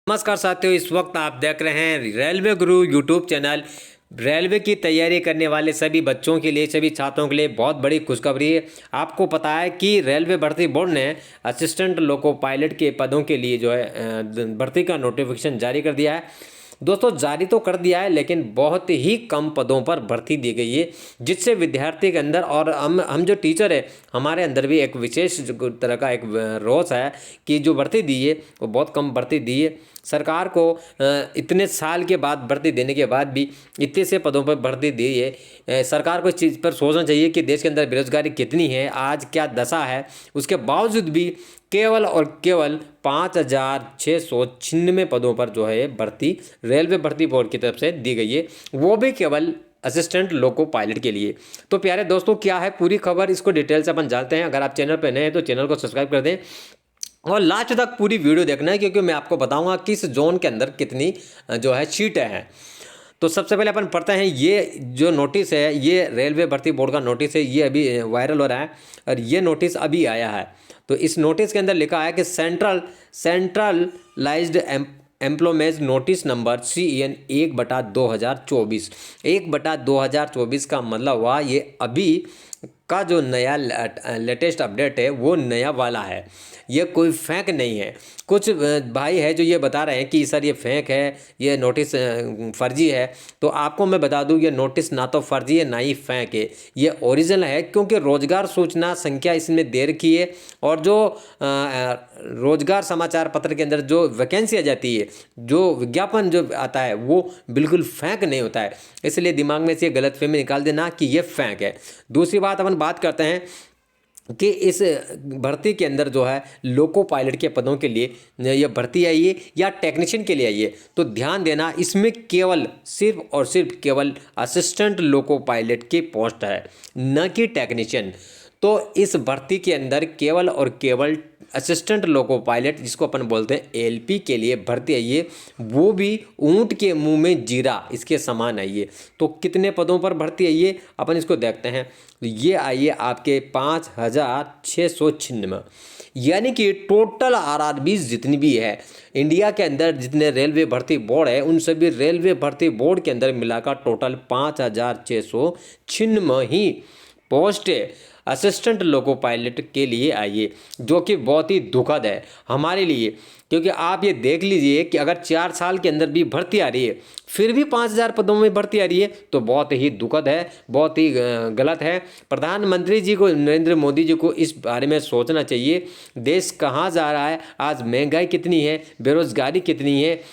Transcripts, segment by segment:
नमस्कार साथियों, इस वक्त आप देख रहे हैं रेलवे गुरु यूट्यूब चैनल। रेलवे की तैयारी करने वाले सभी बच्चों के लिए, सभी छात्रों के लिए बहुत बड़ी खुशखबरी है। आपको पता है कि रेलवे भर्ती बोर्ड ने असिस्टेंट लोको पायलट के पदों के लिए जो है भर्ती का नोटिफिकेशन जारी कर दिया है। दोस्तों, जारी तो कर दिया है लेकिन बहुत ही कम पदों पर भर्ती दी गई है, जिससे विद्यार्थी के अंदर और हम जो टीचर है हमारे अंदर भी एक विशेष तरह का एक रोष है कि जो भर्ती दी है वो बहुत कम भर्ती दी है। सरकार को इतने साल के बाद भर्ती देने के बाद भी इतने से पदों पर भर्ती दी है। सरकार को इस चीज़ पर सोचना चाहिए कि देश के अंदर बेरोजगारी कितनी है, आज क्या दशा है। उसके बावजूद भी केवल और केवल 5,696 पदों पर जो है भर्ती रेलवे भर्ती बोर्ड की तरफ से दी गई है, वो भी केवल असिस्टेंट लोको पायलट के लिए। तो प्यारे दोस्तों, क्या है पूरी खबर, इसको डिटेल से अपन जानते हैं। अगर आप चैनल पर नए हैं तो चैनल को सब्सक्राइब कर दें और लास्ट तक पूरी वीडियो देखना है, क्योंकि मैं आपको बताऊंगा किस जोन के अंदर कितनी जो है सीटें हैं। तो सबसे पहले अपन पढ़ते हैं, ये जो नोटिस है ये रेलवे भर्ती बोर्ड का नोटिस है, ये अभी वायरल हो रहा है और ये नोटिस अभी आया है। तो इस नोटिस के अंदर लिखा है कि centralised employment notice number CEN 1/2024। 1/2024 का मतलब हुआ ये अभी का जो नया लेटेस्ट अपडेट है वो नया वाला है, ये कोई फेक नहीं है। कुछ भाई है जो ये बता रहे हैं कि सर ये फेक है, ये नोटिस फर्जी है। तो आपको मैं बता दूं, ये नोटिस ना तो फर्जी है ना ही फेक है, ये ओरिजिनल है, क्योंकि रोजगार सूचना संख्या इसमें दे रखी है और जो रोजगार समाचार पत्र के अंदर जो वैकेंसी आ जाती है, जो विज्ञापन जो आता है वो बिल्कुल फेक नहीं होता है। इसलिए दिमाग में से गलतफहमी निकाल देना कि ये फेक है। दूसरी बात अपन बात करते हैं कि इस भर्ती के अंदर जो है लोको पायलट के पदों के लिए ये भर्ती आई है या टेक्नीशियन के लिए आई है। तो ध्यान देना, इसमें केवल सिर्फ और सिर्फ केवल असिस्टेंट लोको पायलट की पोस्ट है, न कि टेक्नीशियन। तो इस भर्ती के अंदर केवल और केवल असिस्टेंट लोको पायलट, जिसको अपन बोलते हैं LP के लिए भर्ती आई है, वो भी ऊंट के मुंह में जीरा इसके समान आई है। तो कितने पदों पर भर्ती आई है अपन इसको देखते हैं। ये आई है आपके 5,696, यानी कि टोटल RRBs जितनी भी है इंडिया के अंदर, जितने रेलवे भर्ती बोर्ड है उन सभी रेलवे भर्ती बोर्ड के अंदर मिलाकर टोटल 5,696 ही पोस्ट असिस्टेंट लोको पायलट के लिए आई है, जो कि बहुत ही दुखद है हमारे लिए। क्योंकि आप ये देख लीजिए कि अगर 4 साल के अंदर भी भर्ती आ रही है फिर भी 5,000 पदों में भर्ती आ रही है, तो बहुत ही दुखद है, बहुत ही गलत है। प्रधानमंत्री जी को, नरेंद्र मोदी जी को इस बारे में सोचना चाहिए। देश कहाँ जा रहा है, आज महंगाई कितनी है, बेरोजगारी कितनी है।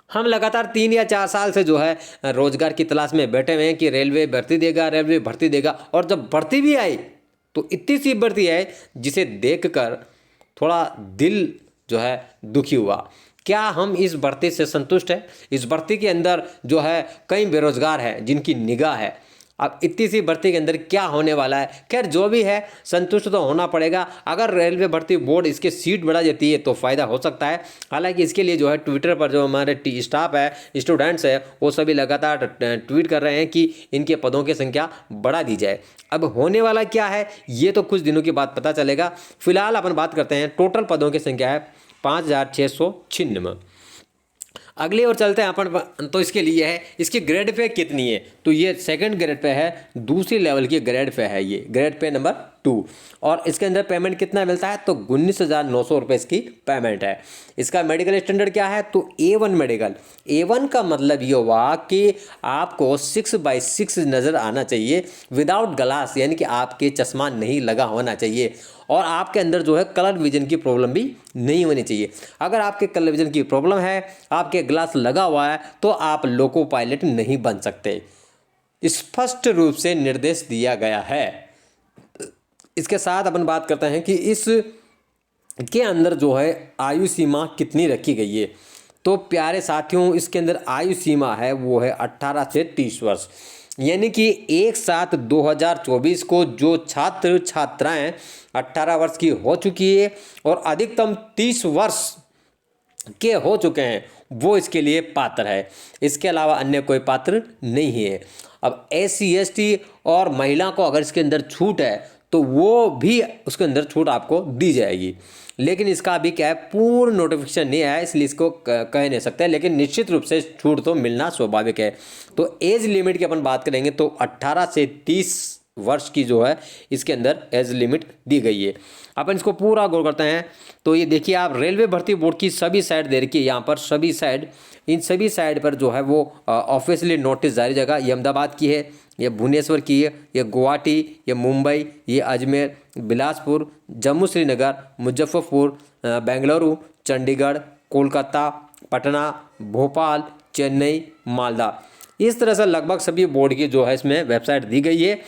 हम लगातार 3 या 4 साल से जो है रोजगार की तलाश में बैठे हुए हैं कि रेलवे भर्ती देगा, रेलवे भर्ती देगा, और जब भर्ती भी आई तो इतनी सी भर्ती है जिसे देखकर थोड़ा दिल जो है दुखी हुआ। क्या हम इस भर्ती से संतुष्ट हैं? इस भर्ती के अंदर जो है कई बेरोजगार हैं जिनकी निगाह है। अब इतनी सी भर्ती के अंदर क्या होने वाला है, खैर जो भी है संतुष्ट तो होना पड़ेगा। अगर रेलवे भर्ती बोर्ड इसके सीट बढ़ा देती है तो फ़ायदा हो सकता है। हालांकि इसके लिए जो है ट्विटर पर जो हमारे स्टाफ है, स्टूडेंट्स है, वो सभी लगातार ट्वीट कर रहे हैं कि इनके पदों की संख्या बढ़ा दी जाए। अब होने वाला क्या है ये तो कुछ दिनों के बाद पता चलेगा। फिलहाल अपन बात करते हैं, टोटल पदों की संख्या है 5,696। अगली ओर चलते हैं अपन। तो इसके लिए है, इसकी ग्रेड पे कितनी है, तो ये सेकंड ग्रेड पे है, दूसरी लेवल की ग्रेड पे है, ये ग्रेड पे नंबर 2। और इसके अंदर पेमेंट कितना मिलता है, तो 19,900 रुपये इसकी पेमेंट है। इसका मेडिकल स्टैंडर्ड क्या है, तो A1 मेडिकल। A1 का मतलब ये हुआ कि आपको 6/6 नज़र आना चाहिए विदाउट ग्लास, यानी कि आपके चश्मा नहीं लगा होना चाहिए, और आपके अंदर जो है कलर विजन की प्रॉब्लम भी नहीं होनी चाहिए। अगर आपके कलर विजन की प्रॉब्लम है, आपके ग्लास लगा हुआ है, तो आप लोको पायलट नहीं बन सकते, स्पष्ट रूप से निर्देश दिया गया है। इसके साथ अपन बात करते हैं कि इस के अंदर जो है आयु सीमा कितनी रखी गई है। तो प्यारे साथियों, इसके अंदर आयु सीमा है वो है 18 से 30 वर्ष, यानी कि 1/7/2024 को जो छात्र छात्राएं 18 वर्ष की हो चुकी है और अधिकतम 30 वर्ष के हो चुके हैं वो इसके लिए पात्र है। इसके अलावा अन्य कोई पात्र नहीं है। अब SC ST और महिला को अगर इसके अंदर छूट है तो वो भी उसके अंदर छूट आपको दी जाएगी। लेकिन इसका अभी क्या है, पूर्ण नोटिफिकेशन नहीं आया, इसलिए इसको कह नहीं सकते, लेकिन निश्चित रूप से छूट तो मिलना स्वाभाविक है। तो एज लिमिट की अपन बात करेंगे तो 18 से 30 वर्ष की जो है इसके अंदर एज लिमिट दी गई है। अपन इसको पूरा गौर करते हैं तो ये देखिए आप, रेलवे भर्ती बोर्ड की सभी साइड दे रखी है यहाँ पर, सभी साइड, इन सभी साइड पर जो है वो ऑफिशियली नोटिस जारी जगह, ये अहमदाबाद की है, ये भुवनेश्वर की है, ये गुवाहाटी, ये मुंबई, ये अजमेर, बिलासपुर, जम्मू श्रीनगर, मुजफ्फरपुर, बेंगलुरु, चंडीगढ़, कोलकाता, पटना, भोपाल, चेन्नई, मालदा। इस तरह से लगभग सभी बोर्ड की जो है इसमें वेबसाइट दी गई है।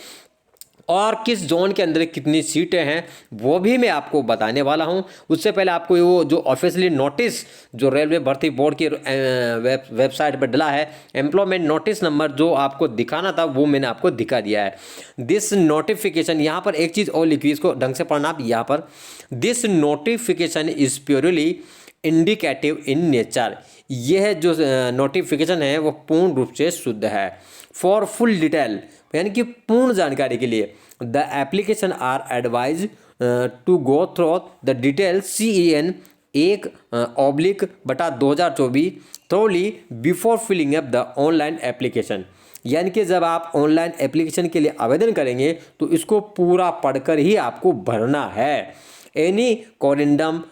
और किस जोन के अंदर कितनी सीटें हैं वो भी मैं आपको बताने वाला हूं। उससे पहले आपको वो जो ऑफिशियली नोटिस जो रेलवे भर्ती बोर्ड की वेबसाइट पर डला है, एम्प्लॉयमेंट नोटिस नंबर जो आपको दिखाना था वो मैंने आपको दिखा दिया है। दिस नोटिफिकेशन, यहाँ पर एक चीज़ और लिखी, इसको ढंग से पढ़ना आप। यहाँ पर this notification is purely indicative in nature, यह जो नोटिफिकेशन है वो पूर्ण रूप से शुद्ध है। फॉर फुल डिटेल, यानी कि पूर्ण जानकारी के लिए, the application are advise to go through the detail CEN 1/2024 thoroughly before filling up the online application. यानी कि जब आप ऑनलाइन एप्लीकेशन के लिए आवेदन करेंगे तो इसको पूरा पढ़कर ही आपको भरना है। Any corrigendum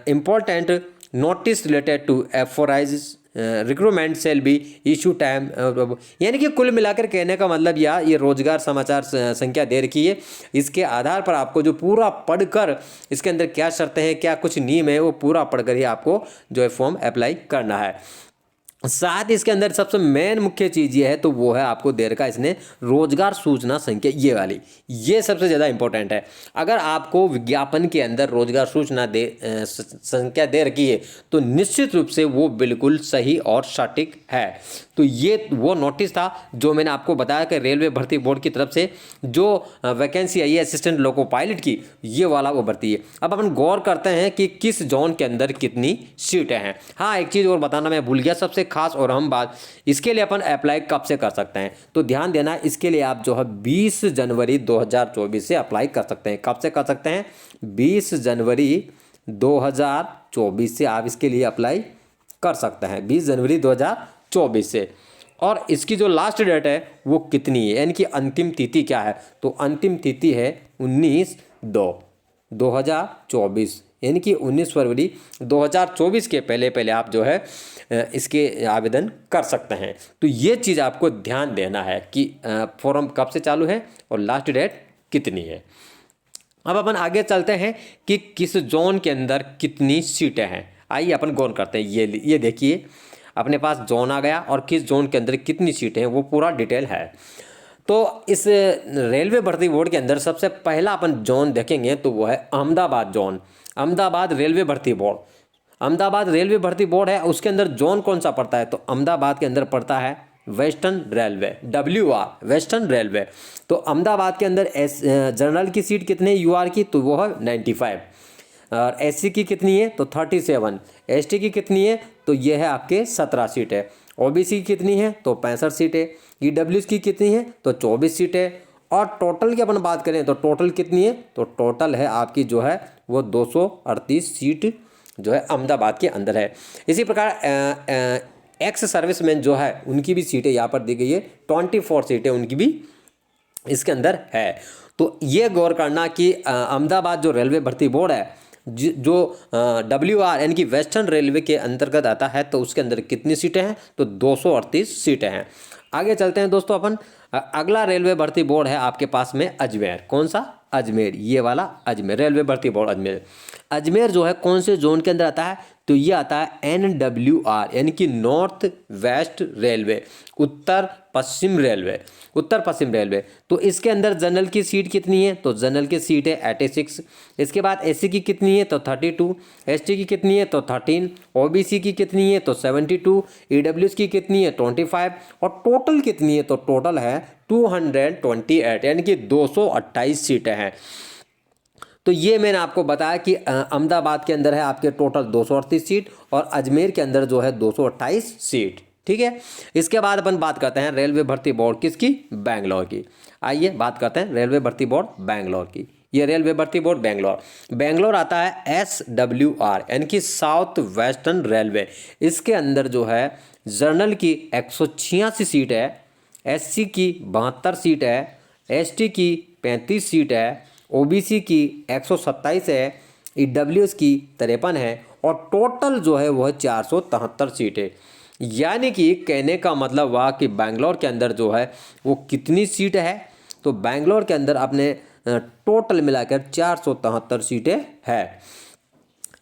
important notice related to एफोराइज recruitment cell be issue time, यानी कि कुल मिलाकर कहने का मतलब ये रोजगार समाचार संख्या दे रखी है, इसके आधार पर आपको जो पूरा पढ़कर इसके अंदर क्या शर्तें हैं, क्या कुछ नियम है, वो पूरा पढ़कर ही आपको जो है फॉर्म अप्लाई करना है। साथ ही इसके अंदर सबसे मेन मुख्य चीज़ ये है तो वो है आपको दे रखा इसने रोजगार सूचना संख्या, ये वाली, ये सबसे ज़्यादा इंपॉर्टेंट है। अगर आपको विज्ञापन के अंदर रोजगार सूचना संख्या दे रखी है तो निश्चित रूप से वो बिल्कुल सही और सटीक है। तो ये वो नोटिस था जो मैंने आपको बताया कि रेलवे भर्ती बोर्ड की तरफ से जो वैकेंसी आई है असिस्टेंट लोको पायलट की, ये वाला वो भर्ती है। अब अपन गौर करते हैं कि किस जोन के अंदर कितनी सीटें हैं। हाँ, एक चीज़ और बताना मैं भूल गया, सबसे खास और अहम बात, इसके लिए अपन अप्लाई कब से कर सकते हैं, तो ध्यान देना, इसके लिए आप जो है 20 जनवरी 2024 से अप्लाई कर सकते हैं। कब से कर सकते हैं? 20 जनवरी 2024 से आप इसके लिए अप्लाई कर सकते हैं, 20 जनवरी 2024 से। और इसकी जो लास्ट डेट है वो कितनी है, यानी कि अंतिम तिथि क्या है, तो अंतिम तिथि है 19/2/2024, यानी कि 19 फरवरी 2024 के पहले पहले आप जो है इसके आवेदन कर सकते हैं। तो ये चीज़ आपको ध्यान देना है कि फॉर्म कब से चालू है और लास्ट डेट कितनी है। अब अपन आगे चलते हैं कि किस जोन के अंदर कितनी सीटें हैं। आइए अपन गौर करते हैं। ये देखिए अपने पास जोन आ गया और किस जोन के अंदर कितनी सीटें हैं वो पूरा डिटेल है। तो इस रेलवे भर्ती बोर्ड के अंदर सबसे पहला अपन जोन देखेंगे तो वो है अहमदाबाद जोन। अहमदाबाद रेलवे भर्ती बोर्ड, अहमदाबाद रेलवे भर्ती बोर्ड है, उसके अंदर जोन कौन सा पड़ता है, तो अहमदाबाद के अंदर पड़ता है western railway, WR western railway. तो अहमदाबाद के अंदर जनरल की सीट कितनी है UR की, तो वो है 95, और SC की कितनी है तो 37, ST की कितनी है तो ये है आपके 17 सीट है, OBC की कितनी है तो 65 सीट है, EWS की कितनी है तो 24 सीट है। और टोटल की अपन बात करें तो टोटल कितनी है, तो टोटल है आपकी जो है वो 238 सीट जो है अहमदाबाद के अंदर है। इसी प्रकार एक्स सर्विसमैन जो है उनकी भी सीटें यहाँ पर दी गई है, 24 सीटें उनकी भी इसके अंदर है। तो ये गौर करना कि अहमदाबाद जो रेलवे भर्ती बोर्ड है जो WR यानी कि वेस्टर्न रेलवे के अंतर्गत आता है, तो उसके अंदर कितनी सीटें हैं तो 238 सीटें हैं। आगे चलते हैं दोस्तों अपन। अगला रेलवे भर्ती बोर्ड है आपके पास में अजमेर। कौन सा? अजमेर, ये वाला अजमेर रेलवे भर्ती बोर्ड अजमेर। अजमेर जो है कौन से जोन के अंदर आता है, तो ये आता है NWR यानी कि नॉर्थ वेस्ट रेलवे, उत्तर पश्चिम रेलवे, उत्तर पश्चिम रेलवे। तो इसके अंदर जनरल की सीट कितनी है, तो जनरल की सीट है 86। इसके बाद SC की कितनी है तो 32, ST की कितनी है तो 13, OBC की कितनी है तो 72, EWS की कितनी है 25, और टोटल कितनी है तो टोटल है 228 यानी कि 228 सीटें हैं। तो ये मैंने आपको बताया कि अहमदाबाद के अंदर है आपके टोटल 238 सीट और अजमेर के अंदर जो है 228 सीट। ठीक है। इसके बाद अपन बात करते हैं रेलवे भर्ती बोर्ड किसकी, बैंगलोर की। आइए बात करते हैं रेलवे भर्ती बोर्ड बैंगलोर की। ये रेलवे भर्ती बोर्ड बैंगलोर आता है SWR यानी कि साउथ वेस्टर्न रेलवे। इसके अंदर जो है जनरल की 186 सीट है, SC की 72 सीट है, ST की 35 सीट है, OBC की 127 है, EWS की 53 है और टोटल जो है वह 473 सीट है। यानी कि कहने का मतलब हुआ कि बैंगलोर के अंदर जो है वो कितनी सीट है, तो बैंगलोर के अंदर अपने टोटल मिलाकर 473 सीटें है।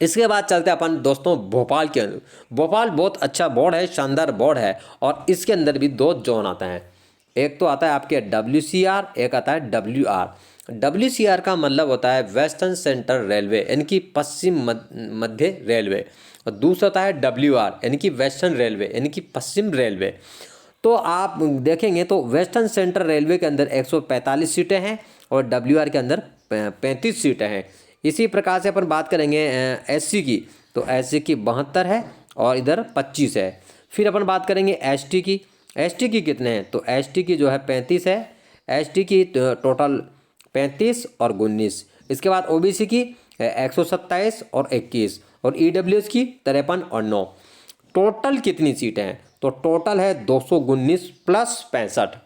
इसके बाद चलते हैं अपन दोस्तों भोपाल के अंदर। भोपाल बहुत अच्छा बोर्ड है, शानदार बोर्ड है और इसके अंदर भी 2 जोन आते हैं। एक तो आता है आपके WCR, एक आता है WR। WCR का मतलब होता है वेस्टर्न सेंट्रल रेलवे यानी कि पश्चिम मध्य रेलवे, और दूसरा होता है WR यानी कि वेस्टर्न रेलवे यानी कि पश्चिम रेलवे। तो आप देखेंगे तो वेस्टर्न सेंट्रल रेलवे के अंदर 145 सीटें हैं और WR के अंदर 35 सीटें हैं। इसी प्रकार से अपन बात करेंगे SC की, तो SC की 72 है और इधर 25 है। फिर अपन बात करेंगे ST की। ST की कितने हैं, तो ST की जो है 35 है, ST की टोटल 35 और 19। इसके बाद OBC की 127 और 21 और EWS की 53 और 9। टोटल कितनी सीटें हैं, तो टोटल है 219 प्लस 65।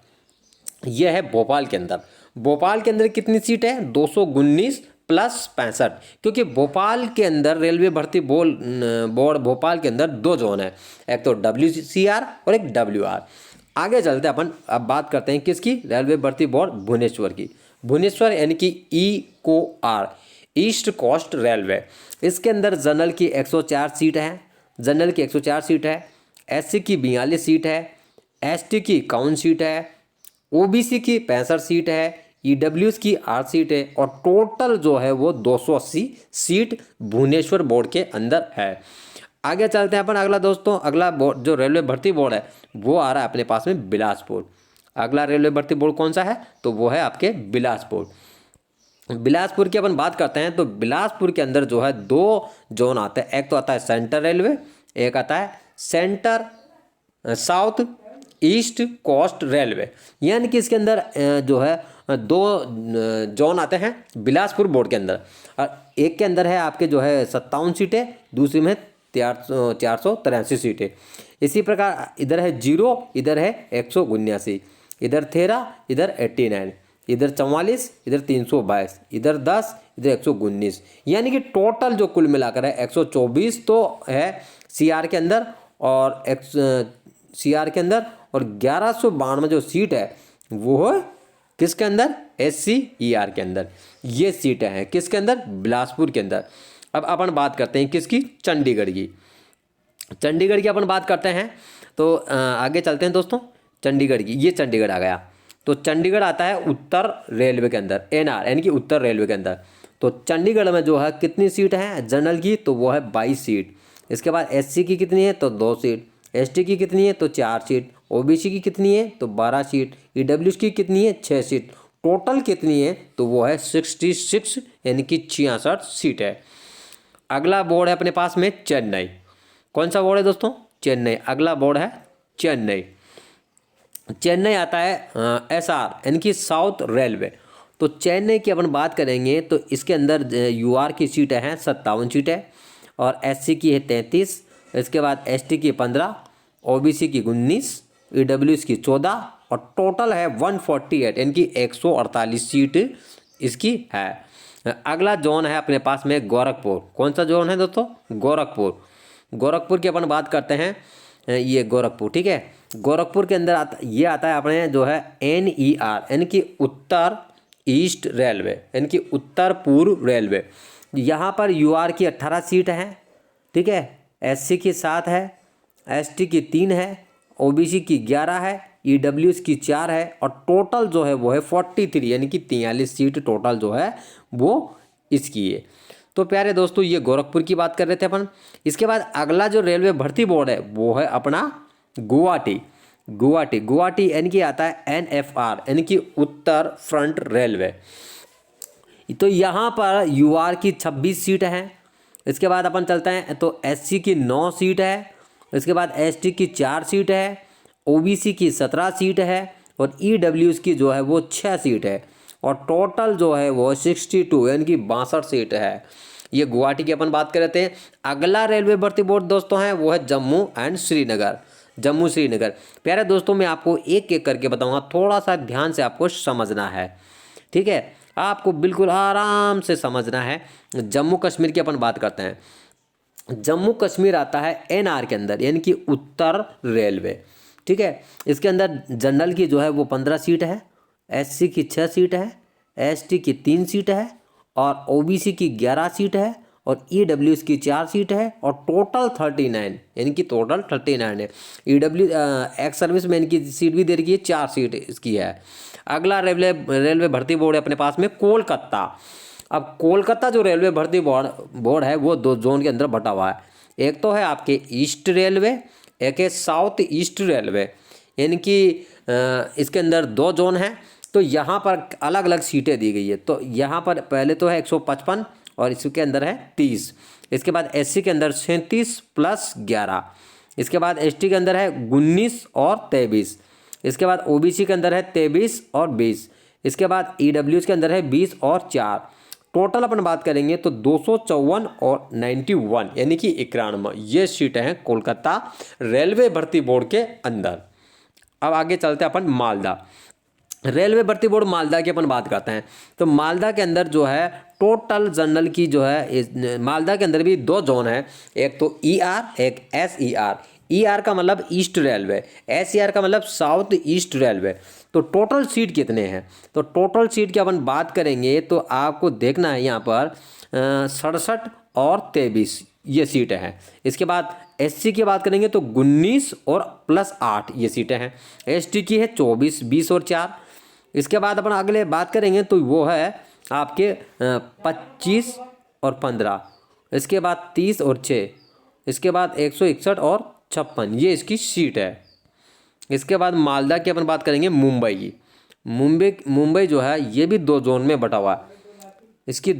यह है भोपाल के अंदर। भोपाल के अंदर कितनी सीट है, 219 प्लस 65, क्योंकि भोपाल के अंदर रेलवे भर्ती बोर्ड भोपाल के अंदर 2 जोन है, एक तो WCR और एक WR। आगे चलते हैं अपन, अब बात करते हैं किसकी, रेलवे भर्ती बोर्ड भुवनेश्वर की। भुवनेश्वर यानी कि ECOR, ईस्ट कोस्ट रेलवे। इसके अंदर जनरल की 104 सीट है, जनरल की 104 सीट है, SC की 42 सीट है, ST की 51 सीट है, OBC की 65 सीट है, EWS की 8 सीट है और टोटल जो है वो 280 सीट भुवनेश्वर बोर्ड के अंदर है। आगे चलते हैं अपन अगला दोस्तों, अगला बोर्ड जो रेलवे भर्ती बोर्ड है वो आ रहा है अपने पास में बिलासपुर। अगला रेलवे भर्ती बोर्ड कौन सा है, तो वो है आपके बिलासपुर। बिलासपुर की अपन बात करते हैं तो बिलासपुर के अंदर जो है 2 जोन आते हैं, एक तो आता है सेंट्रल रेलवे, एक आता है centre south east coast railway. यानी कि इसके अंदर जो है 2 जोन आते हैं बिलासपुर बोर्ड के अंदर, और एक के अंदर है आपके जो है 57 सीटें, दूसरी में 483 सीटें। इसी प्रकार इधर है 0, इधर है 179, इधर 13, इधर 89, इधर 44, इधर 322, इधर 10, इधर 119। यानी कि टोटल जो कुल मिलाकर है 124 तो है CR के अंदर और CR के अंदर, और 1192 जो सीट है वो है किसके अंदर, SCER के अंदर। ये सीटें हैं किसके अंदर, बिलासपुर के अंदर। अब अपन बात करते हैं किसकी, चंडीगढ़ की। चंडीगढ़ की अपन बात करते हैं तो आगे चलते हैं दोस्तों। चंडीगढ़ की, ये चंडीगढ़ आ गया, तो चंडीगढ़ आता है उत्तर रेलवे के अंदर, NR यानी कि उत्तर रेलवे के अंदर। तो चंडीगढ़ में जो है कितनी सीट है जनरल की, तो वो है 22 सीट। इसके बाद SC की कितनी है, तो 2 सीट, ST की कितनी है, तो 4 सीट, OBC की कितनी है, तो 12 सीट, EWS की कितनी है, 6 सीट। टोटल कितनी है, तो वो है 66 यानी कि 66 सीट है। अगला बोर्ड है अपने पास में चेन्नई। कौन सा बोर्ड है दोस्तों, चेन्नई। अगला बोर्ड है चेन्नई। चेन्नई आता है SR यानी कि साउथ रेलवे। तो चेन्नई की अपन बात करेंगे तो इसके अंदर UR की सीटें हैं 57 सीटें और SC की है 33, इसके बाद ST की 15, OBC की 19, EWS की 14 और टोटल है 148 यानी कि 148 सीट इसकी है। अगला जोन है अपने पास में गोरखपुर। कौन सा जोन है दोस्तों, गोरखपुर। गोरखपुर की अपन बात करते हैं, ये गोरखपुर, ठीक है। गोरखपुर के अंदर ये आता है अपने जो है NER यानी कि उत्तर ईस्ट रेलवे यानी कि उत्तर पूर्व रेलवे। यहाँ पर UR की 18 सीट हैं, ठीक है, SC की 7 है, ST की 3 है, OBC की 11 है, EWS की 4 है और टोटल जो है वो है 43 यानी कि 43 सीट टोटल जो है वो इसकी है। तो प्यारे दोस्तों ये गोरखपुर की बात कर रहे थे अपन। इसके बाद अगला जो रेलवे भर्ती बोर्ड है वो है अपना गुवाहाटी। गुवाहाटी यानी कि आता है NFR यानी कि उत्तर फ्रंट रेलवे। तो यहाँ पर UR की 26 सीट है। इसके बाद अपन चलते हैं तो SC की 9 सीट है इसके बाद एसटी की 4 सीट है, ओबीसी की 17 सीट है और ईडब्ल्यूएस की जो है वो 6 सीट है और टोटल जो है वो 62 यानी कि 62 सीट है। ये गुवाहाटी की अपन बात कर रहे थे। अगला रेलवे भर्ती बोर्ड दोस्तों है वो है जम्मू एंड श्रीनगर, जम्मू श्रीनगर। प्यारे दोस्तों मैं आपको एक एक करके बताऊंगा, थोड़ा सा ध्यान से आपको समझना है, ठीक है, आपको बिल्कुल आराम से समझना है। जम्मू कश्मीर की अपन बात करते हैं। जम्मू कश्मीर आता है एनआर के अंदर यानी कि उत्तर रेलवे, ठीक है। इसके अंदर जनरल की जो है वो 15 सीट है, एससी की 6 सीट है, एसटी की 3 सीट है और ओबीसी की 11 सीट है और ईडब्ल्यूएस की 4 सीट है और टोटल 39 यानी कि टोटल 39 है। ईडब्ल्यू एक्स सर्विसमैन की सीट भी दे रखी है, 4 सीट इसकी है। अगला रेलवे भर्ती बोर्ड है अपने पास में कोलकाता। अब कोलकाता जो रेलवे भर्ती बोर्ड है वो 2 जोन के अंदर बटा हुआ है। एक तो है आपके ईस्ट रेलवे, एक है साउथ ईस्ट रेलवे, यानी कि इसके अंदर 2 जोन हैं। तो यहाँ पर अलग अलग सीटें दी गई है। तो यहाँ पर पहले तो है 155 और इसके अंदर है 30। इसके बाद एससी के अंदर 37 + 11। इसके बाद एसटी के अंदर है 19 और 23। इसके बाद ओबीसी के अंदर है 23 और 20। इसके बाद ईडब्ल्यूएस के अंदर है 20 और 4। टोटल अपन बात करेंगे तो 254 और 91 यानी कि 91 ये सीटें हैं कोलकाता रेलवे भर्ती बोर्ड के अंदर। अब आगे चलते हैं अपन मालदा रेलवे भर्ती बोर्ड मालदा की अपन बात करते हैं। तो मालदा के अंदर जो है टोटल जनरल की जो है मालदा के अंदर भी 2 जोन है, एक तो ईआर एक एसईआर। ईआर का मतलब ईस्ट रेलवे, एसईआर का मतलब साउथ ईस्ट रेलवे। तो टोटल सीट कितने हैं, तो टोटल सीट की अपन बात करेंगे तो आपको देखना है यहाँ पर 67 और 23 ये सीटें हैं। इसके बाद एससी की बात करेंगे तो 19 और +8 ये सीटें हैं। एसटी की है 24, 20 और 4। इसके बाद अपन अगले बात करेंगे तो वो है आपके 25 और 15। इसके बाद 30 और 6। इसके बाद 161 और 56 ये इसकी सीट है। इसके बाद मालदा की अपन बात करेंगे मुंबई की। मुंबई जो है ये भी 2 जोन में बटा हुआ है। इसके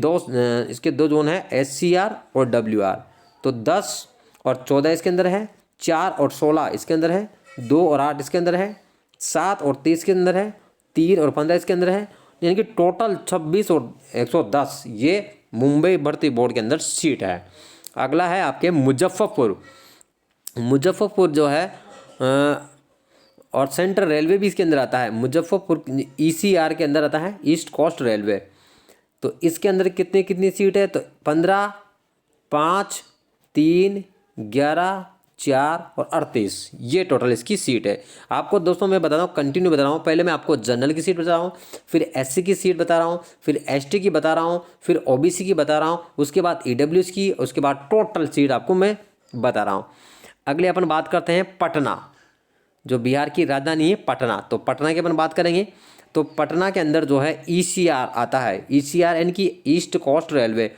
2 जोन है एससीआर और डब्ल्यूआर। तो 10 और 14 इसके अंदर है, 4 और 16 इसके अंदर है, 2 और 8 इसके अंदर है, 7 और 30 के अंदर है, 3 और 15 इसके अंदर है, यानी कि टोटल 26 और 110 ये मुंबई भर्ती बोर्ड के अंदर सीट है। अगला है आपके मुजफ्फरपुर। मुजफ्फरपुर जो है और सेंट्रल रेलवे भी इसके अंदर आता है। मुजफ्फरपुर ईसीआर के अंदर आता है, ईस्ट कोस्ट रेलवे। तो इसके अंदर कितनी सीट है, तो 15, 5, 3, 11, 4 और 38 ये टोटल इसकी सीट है। आपको दोस्तों मैं बता रहा हूँ, कंटिन्यू बता रहा हूँ। पहले मैं आपको जनरल की सीट बता रहा हूँ, फिर एससी की सीट बता रहा हूँ, फिर एसटी की बता रहा हूँ, फिर ओबीसी की बता रहा हूँ, उसके बाद ईडब्ल्यूएस की, उसके बाद टोटल सीट आपको मैं बता रहा हूँ। अगले अपन बात करते हैं पटना, जो बिहार की राजधानी है पटना। तो पटना की अपन बात करेंगे तो पटना के अंदर जो है ईसीआर आता है। ईसीआर यानी कि ईस्ट कोस्ट रेलवे।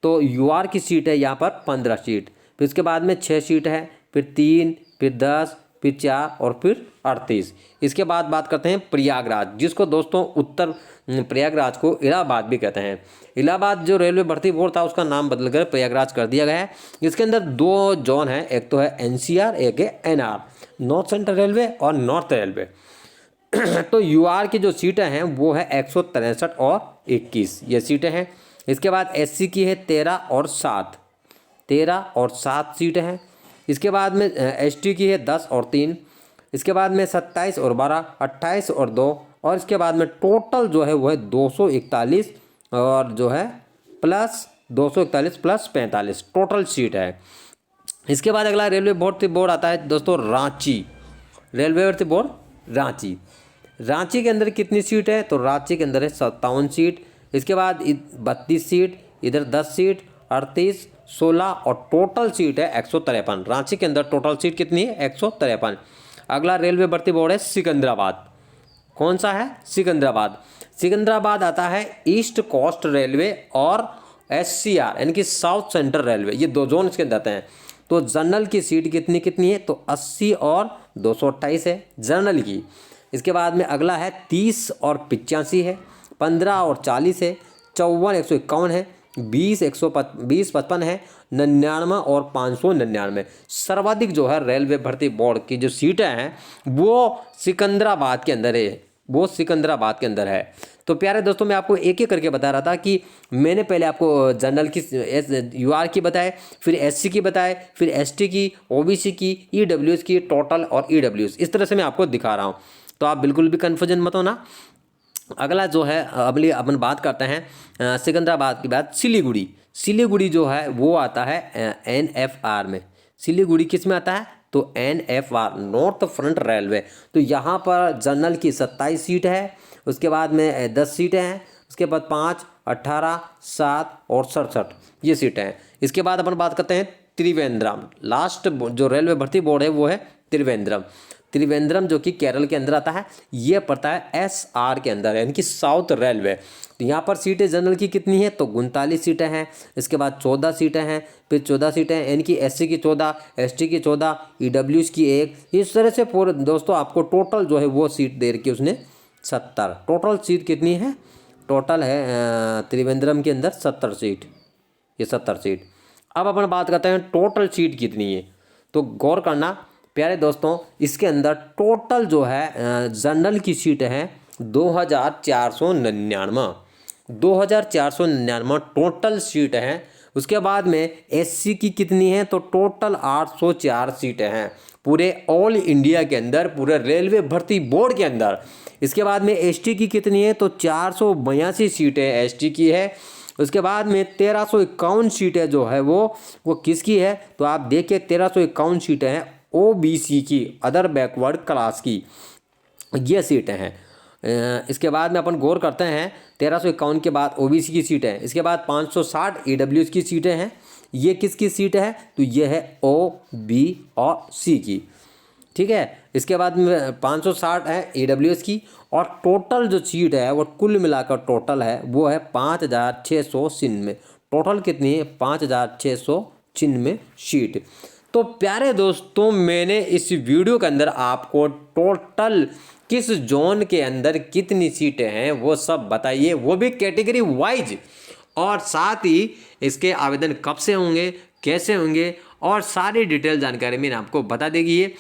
तो यूआर की सीट है यहाँ पर 15 सीट। फिर उसके बाद में 6 सीट है, फिर 3, फिर 10, फिर 4 और फिर 38। इसके बाद बात करते हैं प्रयागराज, जिसको दोस्तों उत्तर प्रयागराज को इलाहाबाद भी कहते हैं। इलाहाबाद जो रेलवे भर्ती बोर्ड था उसका नाम बदलकर प्रयागराज कर दिया गया है। इसके अंदर 2 जोन है, एक तो है एनसीआर एक है एनआर, नॉर्थ सेंट्रल रेलवे और नॉर्थ रेलवे। तो यूआर की जो सीटें हैं वो है 163 और 21 ये सीटें हैं। इसके बाद एससी की है 13 और 7 सीटें हैं। इसके बाद में एसटी की है 10 और 3। इसके बाद में 27 और 12, 28 और 2 और इसके बाद में टोटल जो है वो है 241 और जो है प्लस 241 + 45 टोटल सीट है। इसके बाद अगला रेलवे भर्ती बोर्ड आता है दोस्तों रांची। रेलवे भर्ती बोर्ड रांची के अंदर कितनी सीट है, तो रांची के अंदर है 57 सीट। इसके बाद 32 सीट, इधर 10 सीट, 38, 16 और टोटल सीट है 153। रांची के अंदर टोटल सीट कितनी है, 153। अगला रेलवे भर्ती बोर्ड है सिकंदराबाद। कौन सा है, सिकंदराबाद आता है ईस्ट कोस्ट रेलवे और एससीआर यानी कि साउथ सेंट्रल रेलवे, ये 2 जोन इसके अंदर आते हैं। तो जनरल की सीट कितनी है, तो 80 और 228 है जनरल की। इसके बाद में अगला है 30 और 85 है, 15 और 40 है, 54, 151 है, 20, 120, 55 है, 99 और 599। सर्वाधिक जो है रेलवे भर्ती बोर्ड की जो सीटें हैं वो सिकंदराबाद के अंदर है, वो सिकंदराबाद के अंदर है। तो प्यारे दोस्तों मैं आपको एक एक करके बता रहा था कि मैंने पहले आपको जनरल की यूआर की बताए, फिर एससी की बताए, फिर एसटी की, ओबीसी की, ईडब्ल्यूएस की, टोटल और ईडब्ल्यूएस, इस तरह से मैं आपको दिखा रहा हूँ। तो आप बिल्कुल भी कन्फ्यूजन मत होना। अगला जो है अगली अपन बात करते हैं सिकंदराबाद की बात, सिलीगुड़ी। सिलीगुड़ी जो है वो आता है एनएफआर में। सिलीगुड़ी किस में आता है? तो एनएफआर, नॉर्थ फ्रंट रेलवे। तो यहाँ पर जनरल की 27 सीट है, उसके बाद में 10 सीटें हैं, उसके बाद 5, 18, 7 और 67 ये सीटें हैं। इसके बाद अपन बात करते हैं त्रिवेंद्रम। लास्ट जो रेलवे भर्ती बोर्ड है वो है त्रिवेंद्रम। त्रिवेंद्रम जो कि केरल के अंदर आता है, ये पड़ता है एसआर के अंदर, यानी कि साउथ रेलवे। तो यहाँ पर सीटें जनरल की कितनी है? तो 39 सीटें हैं। इसके बाद 14 सीटें हैं, फिर 14 सीटें हैं, यानी कि एससी की 14, एसटी की 14, ईडब्ल्यूएस की 1। इस तरह से पूरे दोस्तों आपको टोटल जो है वो सीट दे रखी है उसने 70। टोटल सीट कितनी है? टोटल है त्रिवेंद्रम के अंदर 70 सीट, ये 70 सीट। अब अपन बात करते हैं टोटल सीट कितनी है। तो गौर करना प्यारे दोस्तों, इसके अंदर टोटल जो है जनरल की सीट है 2499, 2499 टोटल सीट हैं। उसके बाद में एससी की कितनी है? तो टोटल 804 सीटें हैं पूरे ऑल इंडिया के अंदर, पूरे रेलवे भर्ती बोर्ड के अंदर। इसके बाद में एसटी की कितनी है? तो 482 सीटें एसटी की है। उसके बाद में 1351 सीटें जो है वो किसकी है? तो आप देखिए 1351 सीटें हैं ओबीसी की, अदर बैकवर्ड क्लास की, ये सीटें हैं। इसके बाद में अपन गौर करते हैं 1351 के बाद ओबीसी की सीटें हैं। इसके बाद 560 ईडब्ल्यूएस की सीटें हैं। ये किसकी सीट है? तो ये है ओ, बी और सी की, ठीक है। इसके बाद में 560 है ईडब्ल्यूएस की, और टोटल जो सीट है वो कुल मिलाकर टोटल है वो है 5696। टोटल कितनी है? 5696 सीट। तो प्यारे दोस्तों मैंने इस वीडियो के अंदर आपको टोटल किस जोन के अंदर कितनी सीटें हैं वो सब बताइए, वो भी कैटेगरी वाइज, और साथ ही इसके आवेदन कब से होंगे, कैसे होंगे, और सारी डिटेल जानकारी मैंने आपको बता देगी। ये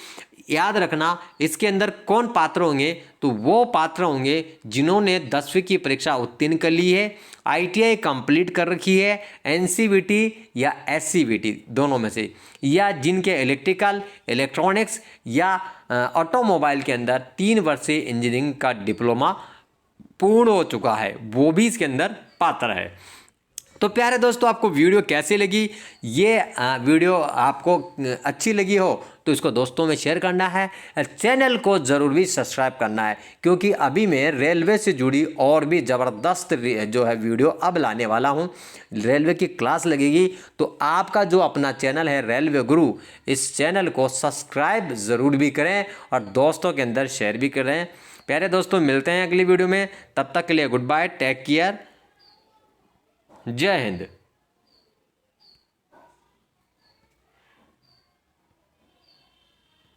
याद रखना, इसके अंदर कौन पात्र होंगे? तो वो पात्र होंगे जिन्होंने 10वीं की परीक्षा उत्तीर्ण कर ली है, आईटीआई कंप्लीट कर रखी है, एनसीवीटी या एससीवीटी दोनों में से, या जिनके इलेक्ट्रिकल, इलेक्ट्रॉनिक्स या ऑटोमोबाइल के अंदर 3 वर्षीय इंजीनियरिंग का डिप्लोमा पूर्ण हो चुका है, वो भी इसके अंदर पात्र है। तो प्यारे दोस्तों आपको वीडियो कैसी लगी? ये वीडियो आपको अच्छी लगी हो तो इसको दोस्तों में शेयर करना है, चैनल को ज़रूर भी सब्सक्राइब करना है, क्योंकि अभी मैं रेलवे से जुड़ी और भी ज़बरदस्त जो है वीडियो अब लाने वाला हूँ। रेलवे की क्लास लगेगी, तो आपका जो अपना चैनल है रेलवे गुरु, इस चैनल को सब्सक्राइब ज़रूर भी करें और दोस्तों के अंदर शेयर भी करें। प्यारे दोस्तों मिलते हैं अगली वीडियो में, तब तक के लिए गुड बाय, टेक केयर, जय हिंद।